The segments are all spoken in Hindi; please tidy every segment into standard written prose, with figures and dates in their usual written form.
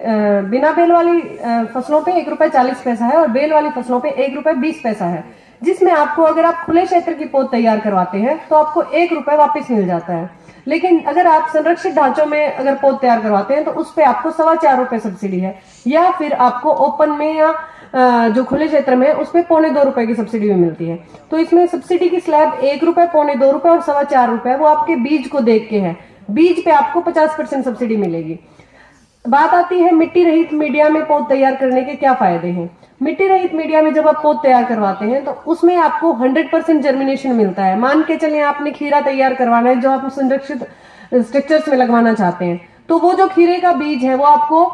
बिना बेल वाली फसलों पे 1 रुपए 40 पैसा है और बेल वाली फसलों पे 1 रुपए 20 पैसा है, जिसमें आपको अगर आप खुले क्षेत्र की पौध तैयार करवाते हैं तो आपको 1 रुपए वापस मिल जाता है। लेकिन अगर आप संरक्षित ढांचों में अगर पौध तैयार करवाते हैं तो उस पे आपको 4.25 रुपए सब्सिडी है, या फिर आपको ओपन में या जो खुले क्षेत्र में उस पे 1.25 रुपए की सब्सिडी भी मिलती है। तो इसमें सब्सिडी की स्लैब 1 रुपए, 1.25 रुपए और 4.25 रुपए वो आपके बीज को देख के है। बीज पे आपको 50% सब्सिडी मिलेगी। बात आती है मिट्टी रहित मीडिया में पौध तैयार करने के क्या फायदे हैं। मिट्टी रहित मीडिया में जब आप पौध तैयार करवाते हैं तो उसमें आपको 100% जर्मिनेशन मिलता है। मान के चलिए आपने खीरा तैयार करवाना है जो आप संरक्षित स्ट्रक्चर्स में लगवाना चाहते हैं, तो वो जो खीरे का बीज है वो आपको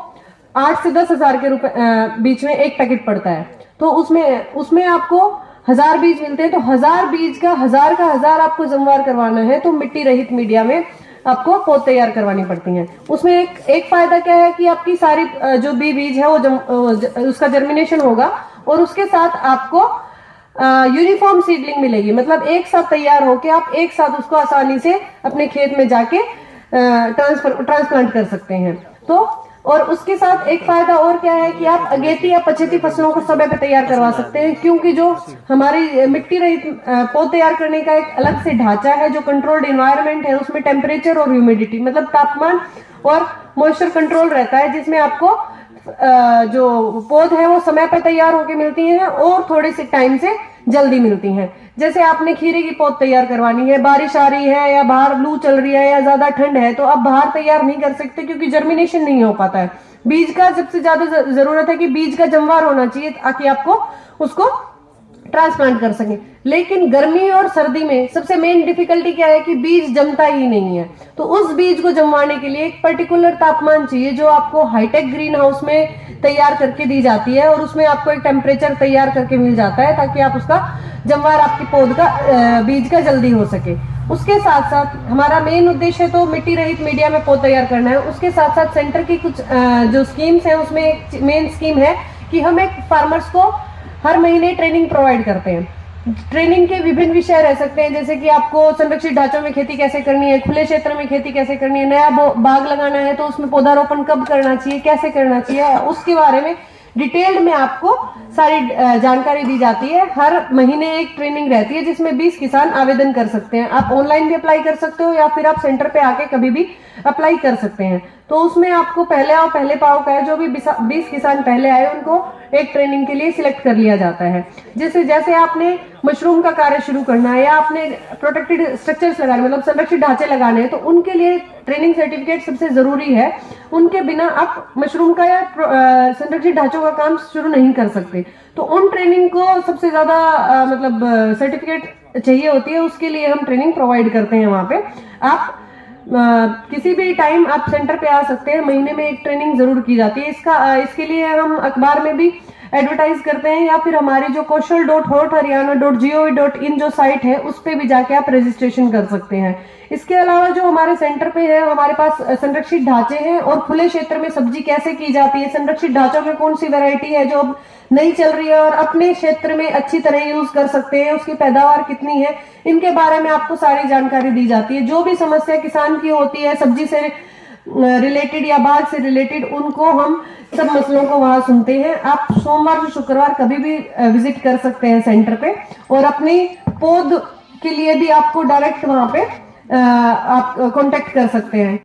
8 से 10 हजार के बीच में एक पैकेट पड़ता है। तो उसमें आपको 1000 बीज मिलते हैं, तो 1000 बीज का 1000 आपको जमवार करवाना है तो मिट्टी रहित मीडिया में आपको पौध तैयार करवानी पड़ती हैं। उसमें एक फायदा क्या है कि आपकी सारी जो बीज है वो उसका जर्मिनेशन होगा और उसके साथ आपको यूनिफॉर्म सीडलिंग मिलेगी। मतलब एक साथ तैयार होके आप एक साथ उसको आसानी से अपने खेत में जाके ट्रांसप्लांट कर सकते हैं। तो और उसके साथ एक फायदा और क्या है कि आप अगेती या पछेती फसलों को समय पे तैयार करवा सकते हैं, क्योंकि जो हमारी मिट्टी रहित पौध तैयार करने का एक अलग से ढांचा है, जो कंट्रोल्ड इन्वायरमेंट है, उसमें टेम्परेचर और ह्यूमिडिटी मतलब तापमान और मॉइस्चर कंट्रोल रहता है, जिसमें आपको जो पौध है वो समय पर तैयार होके मिलती हैं और थोड़े से टाइम से जल्दी मिलती हैं। जैसे आपने खीरे की पौध तैयार करवानी है, बारिश आ रही है या बाहर लू चल रही है या ज्यादा ठंड है, तो आप बाहर तैयार नहीं कर सकते क्योंकि जर्मिनेशन नहीं हो पाता है। बीज का सबसे ज्यादा जरूरत है कि बीज का जमवार होना चाहिए ताकि आपको उसको ट्रांसप्लांट कर सके। लेकिन गर्मी और सर्दी में सबसे मेन डिफिकल्टी क्या है कि बीज जमता ही नहीं है। तो उस बीज को जमवाने के लिए एक पर्टिकुलर तापमान चाहिए जो आपको हाईटेक ग्रीन हाउस में तैयार करके दी जाती है और उसमें आपको एक टेम्परेचर तैयार करके मिल जाता है ताकि आप उसका जमवार आपकी पौध का बीज का जल्दी हो सके। उसके साथ साथ हमारा मेन उद्देश्य तो मिट्टी रहित मीडिया में पौध तैयार करना है। उसके साथ साथ सेंटर की कुछ जो स्कीम्स है उसमें एक मेन स्कीम है कि हम एक फार्मर्स को हर महीने ट्रेनिंग प्रोवाइड करते हैं। ट्रेनिंग के विभिन्न विषय रह सकते हैं, जैसे कि आपको संरक्षित ढांचों में खेती कैसे करनी है, खुले क्षेत्र में खेती कैसे करनी है, नया बाग लगाना है तो उसमें पौधारोपण कब करना चाहिए, कैसे करना चाहिए, उसके बारे में डिटेल्ड में आपको सारी जानकारी दी जाती है। हर महीने एक ट्रेनिंग रहती है जिसमें 20 किसान आवेदन कर सकते हैं। आप ऑनलाइन भी अप्लाई कर सकते हो या फिर आप सेंटर पे आके कभी भी अप्लाई कर सकते हैं। तो उसमें आपको पहले आओ पहले पाओ का है, जो भी 20 किसान पहले आए उनको एक ट्रेनिंग के लिए सिलेक्ट कर लिया जाता है। जैसे आपने मशरूम का कार्य शुरू करना है या आपने प्रोटेक्टेड स्ट्रक्चर्स लगाने मतलब संरक्षित ढांचे लगाने हैं तो उनके लिए ट्रेनिंग सर्टिफिकेट सबसे जरूरी है। उनके बिना आप मशरूम का या संरक्षित ढांचों का काम शुरू नहीं कर सकते। तो उन ट्रेनिंग को सबसे ज्यादा मतलब सर्टिफिकेट चाहिए होती है, उसके लिए हम ट्रेनिंग प्रोवाइड करते हैं। वहां पे आप किसी भी टाइम आप सेंटर पे आ सकते हैं। महीने में एक ट्रेनिंग जरूर की जाती है। इसके लिए हम अखबार में भी एडवर्टाइज करते हैं या फिर हमारी जो kaushal.hothharyana.gov.in जो साइट है उस पे भी जाके आप रजिस्ट्रेशन कर सकते हैं। इसके अलावा जो हमारे सेंटर पे है हमारे पास संरक्षित ढांचे हैं और खुले क्षेत्र में सब्जी कैसे की जाती है, संरक्षित ढांचों में कौन सी वैरायटी है जो अब नहीं चल रही है और अपने क्षेत्र में अच्छी तरह यूज कर सकते हैं, उसकी पैदावार कितनी है, इनके बारे में आपको सारी जानकारी दी जाती है। जो भी समस्या किसान की होती है सब्जी से रिलेटेड या बाग से रिलेटेड, उनको हम सब मसलों को वहां सुनते हैं। आप सोमवार से शुक्रवार कभी भी विजिट कर सकते हैं सेंटर पे और अपनी पौध के लिए भी आपको डायरेक्ट वहां पे आप कांटेक्ट कर सकते हैं।